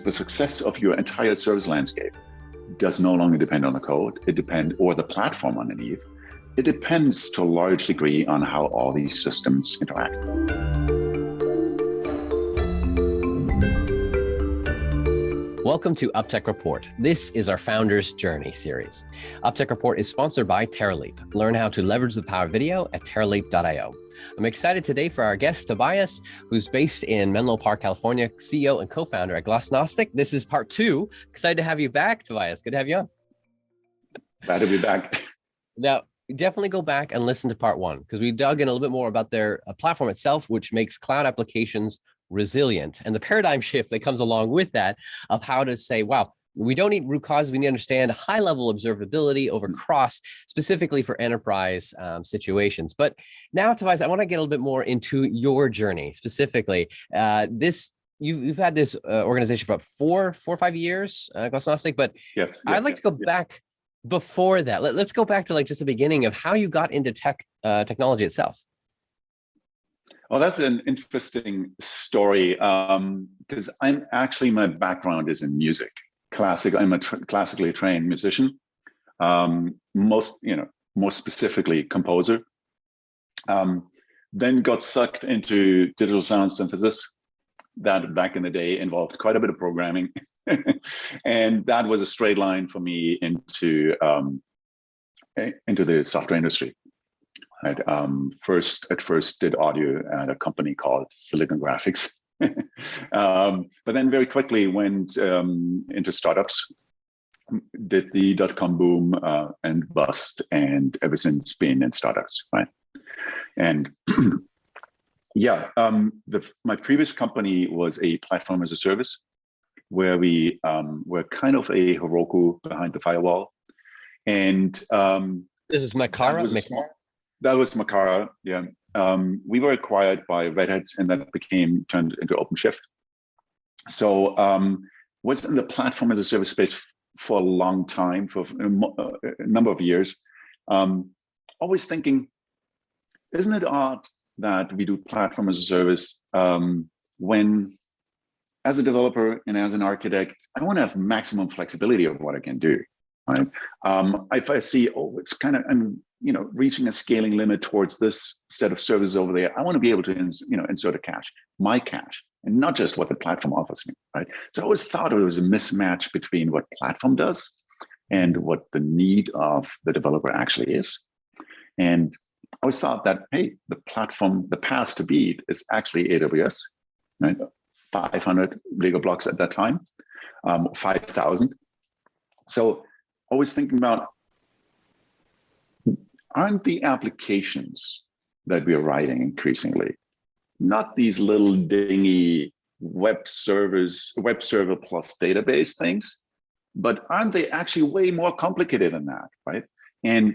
The success of your entire service landscape does no longer depend on the code, or the platform underneath. It depends to a large degree on how all these systems interact. Welcome to UpTech Report. This is our Founders Journey series. UpTech Report is sponsored by TerraLeap. Learn how to leverage the power of video at terraleap.io. I'm excited today for our guest, Tobias, who's based in Menlo Park, California, CEO and co-founder at Glasnostic. This is part 2. Excited to have you back, Tobias. Good to have you on. Glad to be back. Now, definitely go back and listen to part 1, because we dug in a little bit more about their platform itself, which makes cloud applications resilient, and the paradigm shift that comes along with that of how to say, wow, we don't need root causes. We need to understand high level observability over cross, specifically for enterprise situations. But now, Tobias, I want to get a little bit more into your journey specifically. You've had this organization for about four or 5 years, Glasnostic, but yes, I'd like to go back before that. Let's go back to like just the beginning of how you got into technology itself. Oh, that's an interesting story because my background is in music. I'm a classically trained musician, more specifically composer. Then got sucked into digital sound synthesis. That back in the day involved quite a bit of programming, and that was a straight line for me into the software industry. Right. At first did audio at a company called Silicon Graphics, but then very quickly went into startups, did the .com boom and bust, and ever since been in startups, right? And my previous company was a platform as a service, where we were kind of a Heroku behind the firewall, and this is Makara. That was Makara, yeah. We were acquired by Red Hat, and that turned into OpenShift. So was in the platform as a service space for a long time, for a number of years. Always thinking, isn't it odd that we do platform as a service when, as a developer and as an architect, I want to have maximum flexibility of what I can do, right? If I see, it's kind of, reaching a scaling limit towards this set of services over there, I want to be able to, insert a cache, my cache, and not just what the platform offers me, right? So I always thought it was a mismatch between what platform does and what the need of the developer actually is. And I always thought that, hey, the platform, the path to beat is actually AWS, right? 500 Lego blocks at that time, 5,000. So always thinking about, aren't the applications that we're writing increasingly not these little dingy web server plus database things, but aren't they actually way more complicated than that, right? And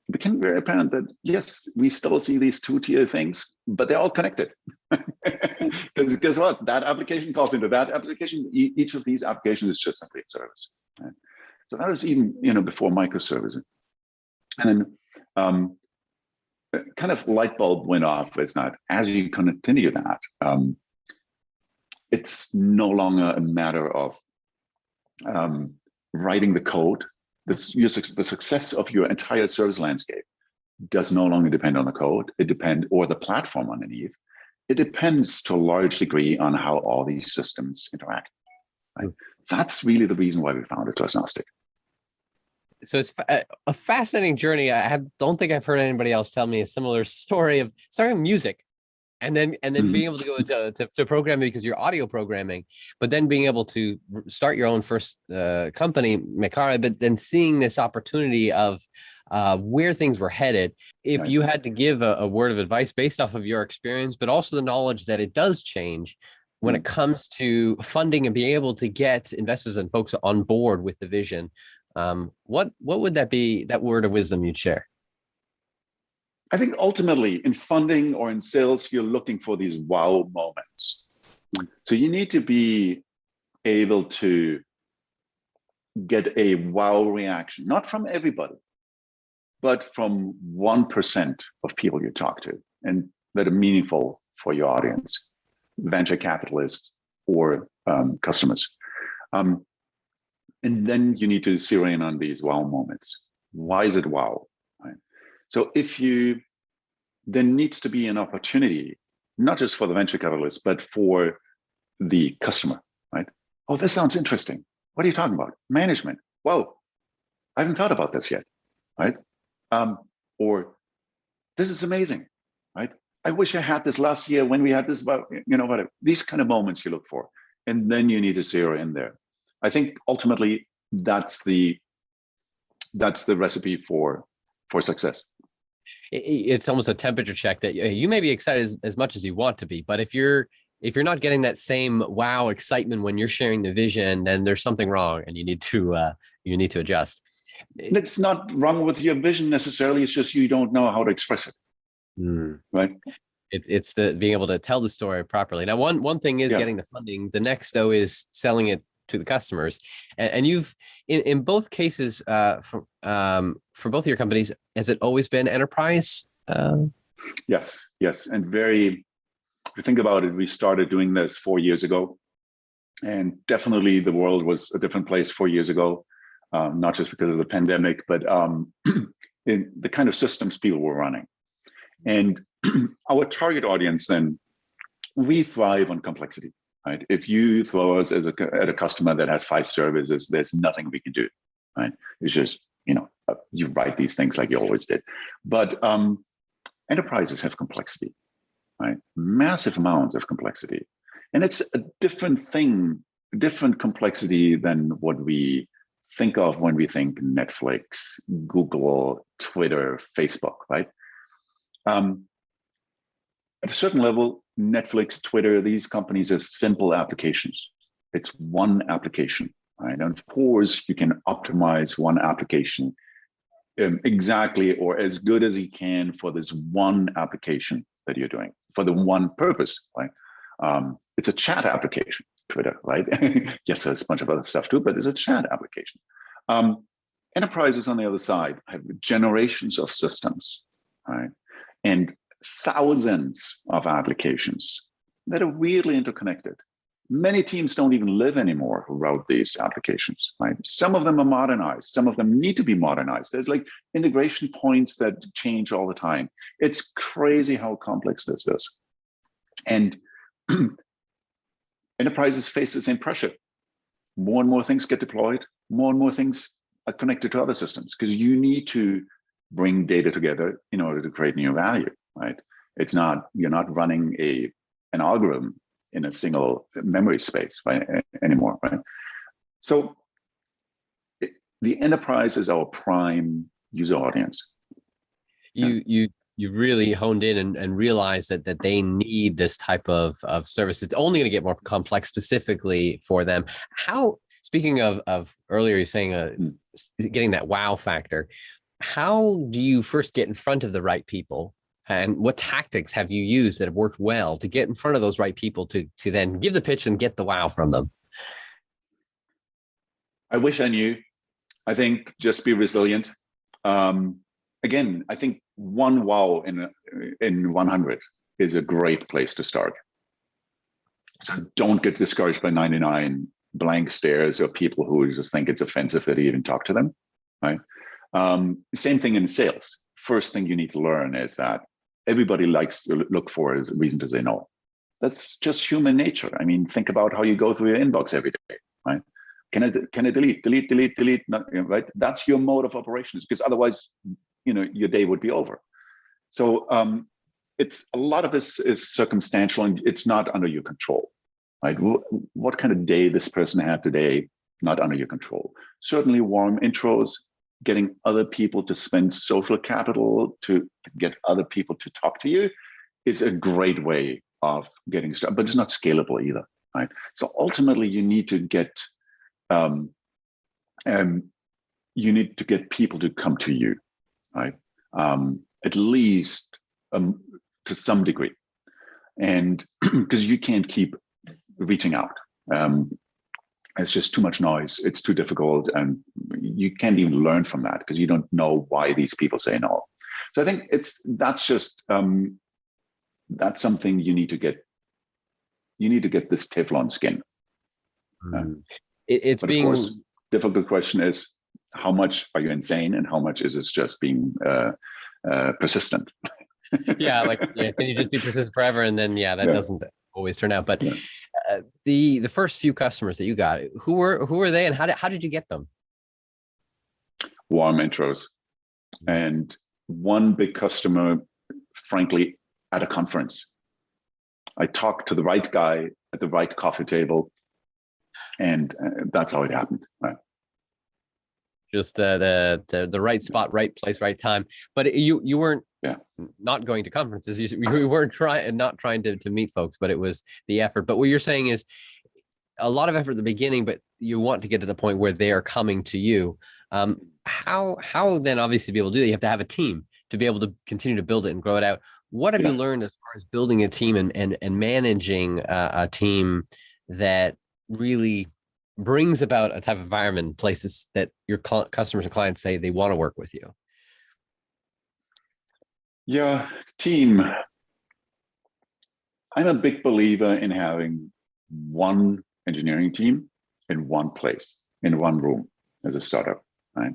it became very apparent that, yes, we still see these two-tier things, but they're all connected. Because guess what? That application calls into that application. Each of these applications is just simply a service. Right? So that was even before microservices. And then kind of light bulb went off is that as you continue that, it's no longer a matter of writing the code. The success of your entire service landscape does no longer depend on the code, or the platform underneath. It depends to a large degree on how all these systems interact. Right? That's really the reason why we founded Glasnostic. So it's a fascinating journey. Don't think I've heard anybody else tell me a similar story of starting music and then being able to go to programming because you're audio programming, but then being able to start your own first company, Makara, but then seeing this opportunity of where things were headed. If you had to give a word of advice based off of your experience, but also the knowledge that it does change when it comes to funding and being able to get investors and folks on board with the vision, what would that be, that word of wisdom you'd share? I think ultimately in funding or in sales, you're looking for these wow moments. So you need to be able to get a wow reaction, not from everybody, but from 1% of people you talk to and that are meaningful for your audience, venture capitalists or customers. And then you need to zero in on these wow moments. Why is it wow? Right? So there needs to be an opportunity, not just for the venture capitalist, but for the customer, right? Oh, this sounds interesting. What are you talking about? Management. Well, I haven't thought about this yet, right? Or this is amazing, right? I wish I had this last year when we had this, about, whatever. These kind of moments you look for, and then you need to zero in there. I think ultimately that's the recipe for success. It's almost a temperature check that you may be excited as much as you want to be, but if you're not getting that same wow excitement when you're sharing the vision, then there's something wrong, and you need to adjust. And it's not wrong with your vision necessarily. It's just you don't know how to express it, right? It's the being able to tell the story properly. Now, one thing is getting the funding. The next, though, is selling it to the customers. And you've in both cases for both of your companies, has it always been enterprise? Yes, and if you think about it, we started doing this 4 years ago, and definitely the world was a different place 4 years ago, not just because of the pandemic, but in the kind of systems people were running. And our target audience, then, we thrive on complexity, right? If you throw us at a customer that has 5 services, there's nothing we can do, right? It's just, you write these things like you always did. But enterprises have complexity, right? Massive amounts of complexity. And it's a different thing, different complexity than what we think of when we think Netflix, Google, Twitter, Facebook, right? At a certain level, Netflix, Twitter, these companies are simple applications. It's one application, right? And of course, you can optimize one application exactly or as good as you can for this one application that you're doing, for the one purpose, right? It's a chat application, Twitter, right? Yes, there's a bunch of other stuff too, but it's a chat application. Enterprises on the other side have generations of systems, right? And thousands of applications that are weirdly interconnected. Many teams don't even live anymore who wrote these applications, right? Some of them are modernized. Some of them need to be modernized. There's like integration points that change all the time. It's crazy how complex this is. And enterprises face the same pressure. More and more things get deployed. More and more things are connected to other systems because you need to bring data together in order to create new value, right? You're not running an algorithm in a single memory space, right, anymore, right? So the enterprise is our prime user audience. You really honed in and realized that they need this type of service. It's only going to get more complex specifically for them. How, speaking of earlier, you're saying getting that wow factor, how do you first get in front of the right people? And what tactics have you used that have worked well to get in front of those right people to then give the pitch and get the wow from them? I wish I knew. I think just be resilient. Again, I think one wow in 100 is a great place to start. So don't get discouraged by 99 blank stares or people who just think it's offensive that you even talk to them, right? Same thing in sales. First thing you need to learn is that everybody likes to look for a reason to say no. That's just human nature. I mean, think about how you go through your inbox every day, right? Can I delete? Not, right? That's your mode of operations, because otherwise, your day would be over. So it's a lot of this is circumstantial and it's not under your control, right? What kind of day this person had today, not under your control. Certainly warm intros, getting other people to spend social capital to get other people to talk to you is a great way of getting started, but it's not scalable either, right? So ultimately you need to get people to come to you, right? At least to some degree. And because you can't keep reaching out. It's just too much noise. It's too difficult. And you can't even learn from that because you don't know why these people say no. So I think that's something you need to get. You need to get this Teflon skin. It's But of being, course, difficult question is how much are you insane and how much is it just being persistent? yeah, like, yeah, can you just be persistent forever? And then, yeah, that Yeah, doesn't always turn out. But yeah. the first few customers that you got, who were they, and how did you get them? Warm intros. And one big customer, frankly, at a conference. I talked to the right guy at the right coffee table, and that's how it happened. Right. Just the right spot, right place, right time. But you weren't not going to conferences. You weren't trying to meet folks, but it was the effort. But what you're saying is a lot of effort at the beginning, but you want to get to the point where they are coming to you. How then obviously to be able to do that, you have to have a team to be able to continue to build it and grow it out. What have you learned as far as building a team and managing a team that really brings about a type of environment, places that your customers and clients say they want to work with you? Yeah, team. I'm a big believer in having one engineering team in one place, in one room as a startup, right?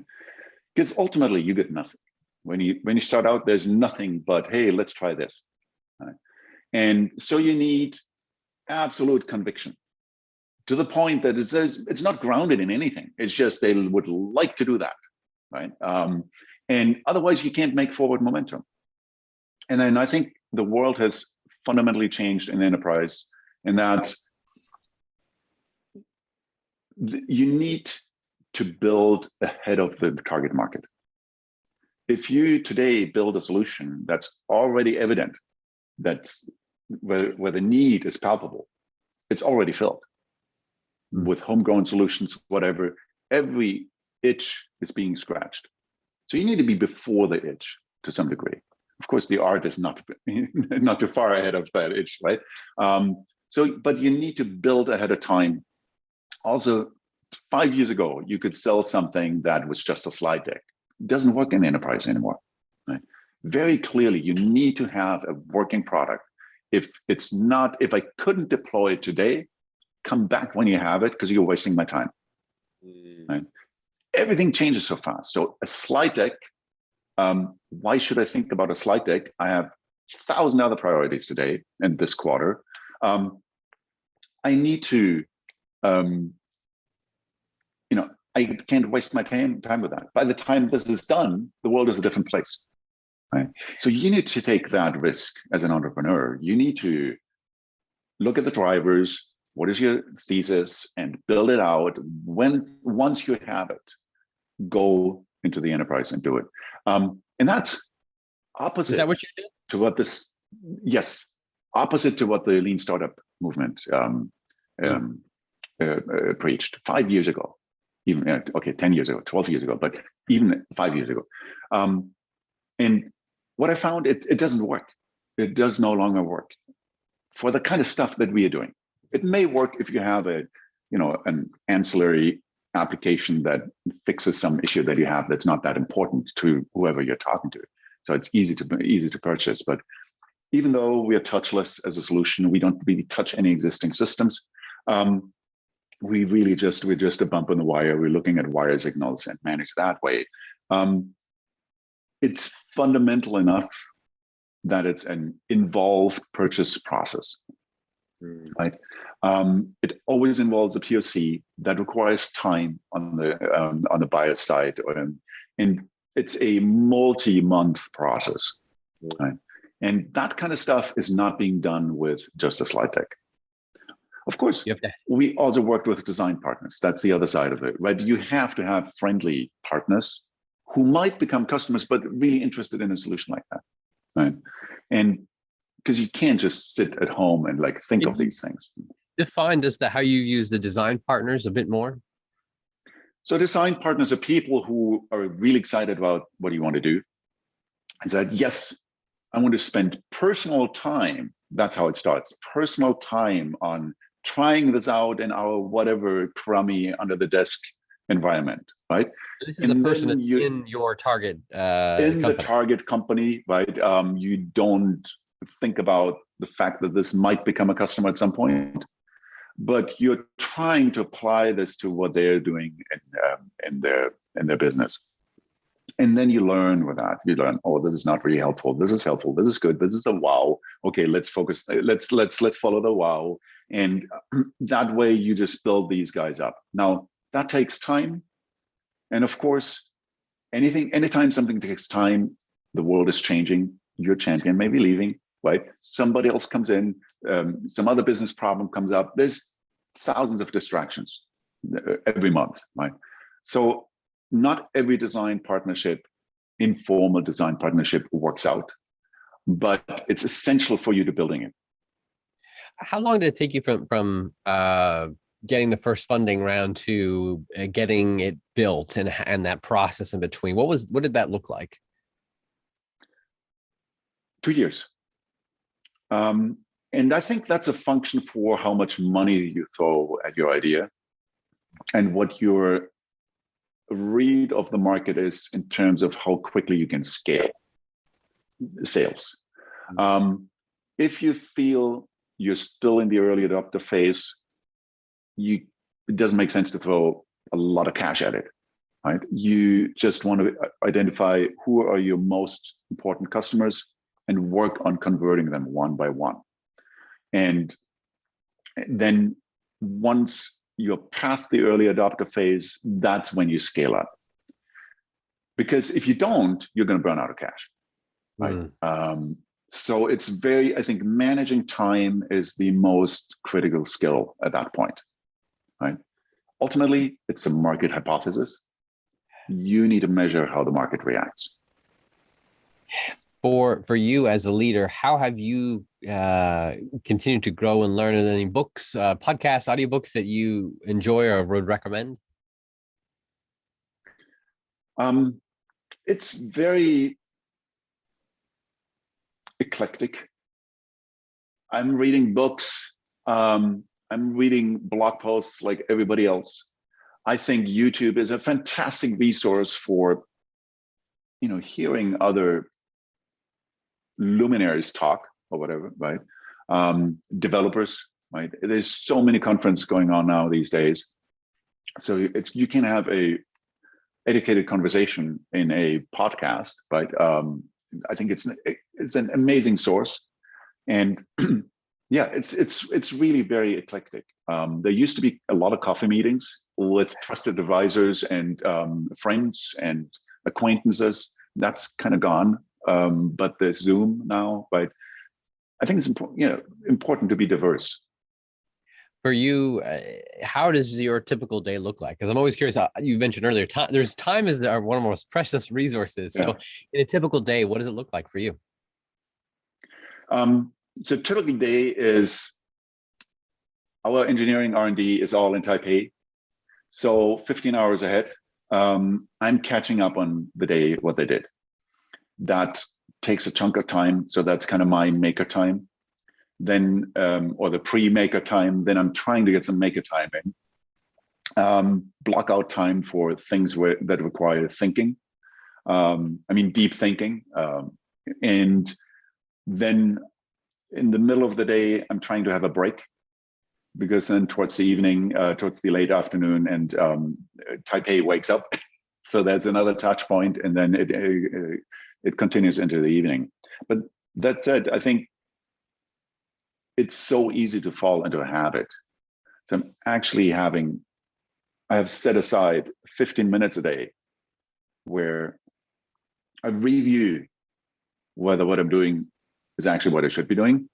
Because ultimately you get nothing. When you start out, there's nothing but, hey, let's try this. Right? And so you need absolute conviction to the point that it's not grounded in anything. It's just they would like to do that, right? And otherwise you can't make forward momentum. And then I think the world has fundamentally changed in enterprise, and that's you need to build ahead of the target market. If you today build a solution that's already evident, that's where the need is palpable, it's already filled with homegrown solutions, whatever, every itch is being scratched. So you need to be before the itch to some degree. Of course, the art is not too far ahead of that itch, right? But you need to build ahead of time. Also, 5 years ago, you could sell something that was just a slide deck. It doesn't work in enterprise anymore, right? Very clearly, you need to have a working product. If I couldn't deploy it today, come back when you have it because you're wasting my time, right? Everything changes so fast. So a slide deck, why should I think about a slide deck? I have 1,000 other priorities today and this quarter. I need to, I can't waste my time with that. By the time this is done, the world is a different place, right? So you need to take that risk as an entrepreneur. You need to look at the drivers. What is your thesis and build it out. Once you have it, go into the enterprise and do it. And that's opposite. Is that what you did? To what this, yes, opposite to what the lean startup movement preached 5 years ago. Even 10 years ago, 12 years ago, but even 5 years ago. And what I found, it doesn't work. It does no longer work for the kind of stuff that we are doing. It may work if you have an ancillary application that fixes some issue that you have that's not that important to whoever you're talking to. So it's easy to purchase. But even though we are touchless as a solution, we don't really touch any existing systems. We're just a bump on the wire. We're looking at wire signals and manage that way. It's fundamental enough that it's an involved purchase process, right? It always involves a POC that requires time on the buyer side, and it's a multi-month process, right? And that kind of stuff is not being done with just a slide deck. Of course, we also worked with design partners. That's the other side of it, right? You have to have friendly partners who might become customers, but really interested in a solution like that, right? And because you can't just sit at home and think of these things. Define just how you use the design partners a bit more. So design partners are people who are really excited about what you want to do and said, yes, I want to spend personal time. That's how it starts. Personal time on trying this out in our whatever crummy under the desk environment, right? This is a person that's in your target in the target company, right? You don't think about the fact that this might become a customer at some point. but you're trying to apply this to what they're doing in their business. And then you learn with that. You learn, oh, this is not really helpful. This is helpful. This is good. This is a wow. Okay, let's focus. Let's follow the wow. And that way you just build these guys up. Now that takes time. And of course, anytime something takes time, the world is changing. Your champion may be leaving, right? Somebody else comes in, some other business problem comes up. There's thousands of distractions every month, right? So not every design partnership, informal design partnership works out, but it's essential for you to building it. How long did it take you from getting the first funding round to getting it built and that process in between? What did that look like? 2 years. And I think that's a function for how much money you throw at your idea and what your read of the market is in terms of how quickly you can scale sales. If you feel you're still in the early adopter phase, it doesn't make sense to throw a lot of cash at it, right? You just want to identify who are your most important customers and work on converting them one by one. And then once you're past the early adopter phase, that's when you scale up. Because if you don't, you're going to burn out of cash, right? So it's I think managing time is the most critical skill at that point, right? Ultimately, it's a market hypothesis. You need to measure how the market reacts. For you as a leader, how have you continued to grow and learn? Are there any books, podcasts, audiobooks that you enjoy or would recommend? It's very eclectic. I'm reading books. I'm reading blog posts like everybody else. I think YouTube is a fantastic resource for, hearing other luminaries talk or whatever, right? Developers, right? There's so many conferences going on now these days. So you can have a educated conversation in a podcast, right? I think it's an amazing source. And yeah, it's really very eclectic. There used to be a lot of coffee meetings with trusted advisors and friends and acquaintances. That's kind of gone. But there's Zoom now, right? I think it's important to be diverse. For you, how does your typical day look like? Because I'm always curious. You mentioned earlier, time is one of our most precious resources. So, in a typical day, what does it look like for you? So, typical day is our engineering R&D is all in Taipei. So, 15 hours ahead, I'm catching up on the day what they did. That takes a chunk of time. So that's kind of my maker time. Then, or the pre-maker time, then I'm trying to get some maker time in. Block out time for things that require thinking. Deep thinking. And then in the middle of the day, I'm trying to have a break because then towards the evening, towards the late afternoon, and Taipei wakes up. So that's another touch point. And then it continues into the evening. But that said, I think it's so easy to fall into a habit. So I'm actually I have set aside 15 minutes a day where I review whether what I'm doing is actually what I should be doing,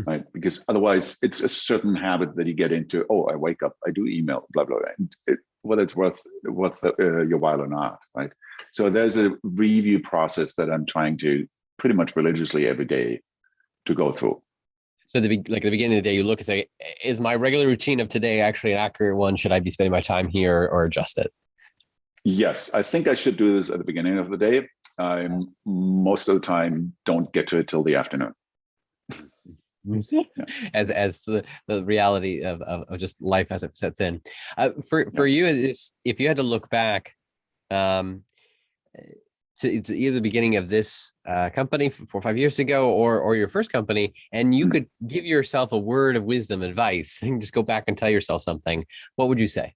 right? Because otherwise it's a certain habit that you get into. Oh, I wake up, I do email, blah, blah, blah. And whether it's worth your while or not, right? So there's a review process that I'm trying to pretty much religiously every day to go through. So at the beginning of the day, you look and say, is my regular routine of today actually an accurate one? Should I be spending my time here or adjust it? Yes, I think I should do this at the beginning of the day. Most of the time don't get to it till the afternoon. Yeah. As the reality of just life as it sets in. For you, if you had to look back to either the beginning of this company 4 or 5 years ago, or your first company, and you could give yourself a word of wisdom, advice, and just go back and tell yourself something, what would you say?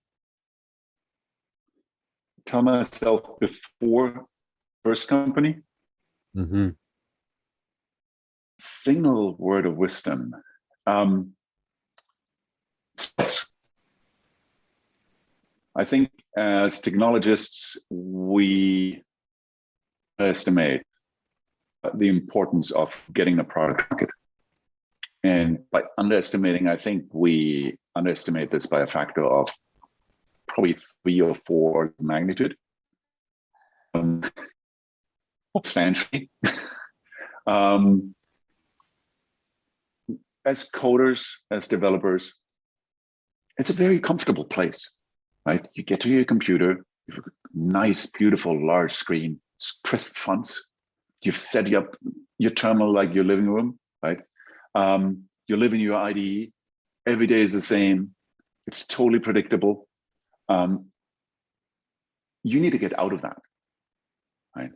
Tell myself before first company, Mm-hmm. single word of wisdom. Stress. I think as technologists, we estimate the importance of getting a product market. And by underestimating, I think we underestimate this by a factor of probably 3 or 4 magnitude. Substantially. As coders, as developers, it's a very comfortable place, right? You get to your computer, you have a nice, beautiful, large screen, crisp fonts. You've set up your terminal like your living room, right? You live in your IDE. Every day is the same. It's totally predictable. You need to get out of that, right?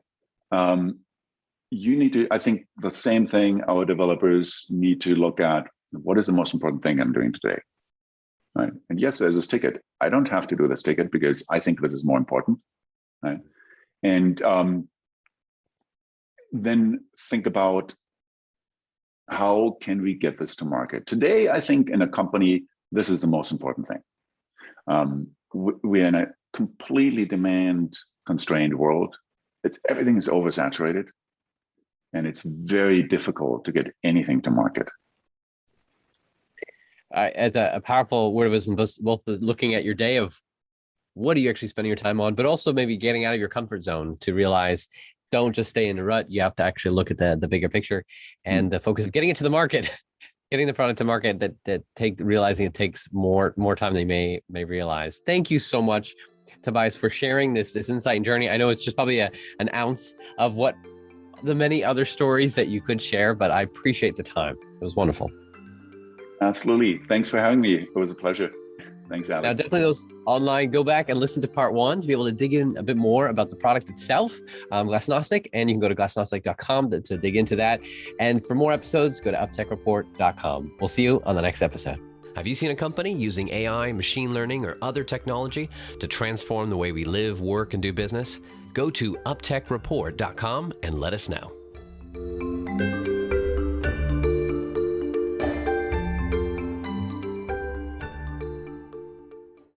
You need to, I think the same thing our developers need to look at. What is the most important thing I'm doing today? Right? And yes, there's this ticket. I don't have to do this ticket because I think this is more important, right? And then think about how can we get this to market? Today, I think in a company, this is the most important thing. We're in a completely demand-constrained world. Everything is oversaturated, and it's very difficult to get anything to market. As a powerful word of wisdom, both looking at your day of what are you actually spending your time on, but also maybe getting out of your comfort zone to realize don't just stay in the rut. You have to actually look at the bigger picture and the focus of getting it to the market, getting the product to market. Realizing it takes more time than you may realize. Thank you so much, Tobias, for sharing this insight and journey. I know it's just probably an ounce of what the many other stories that you could share, but I appreciate the time. It was wonderful. Absolutely. Thanks for having me. It was a pleasure. Thanks, Alex. Now, definitely those online, go back and listen to part 1 to be able to dig in a bit more about the product itself, Glasnostic, and you can go to glasnostic.com to dig into that. And for more episodes, go to uptechreport.com. We'll see you on the next episode. Have you seen a company using AI, machine learning, or other technology to transform the way we live, work, and do business? Go to uptechreport.com and let us know.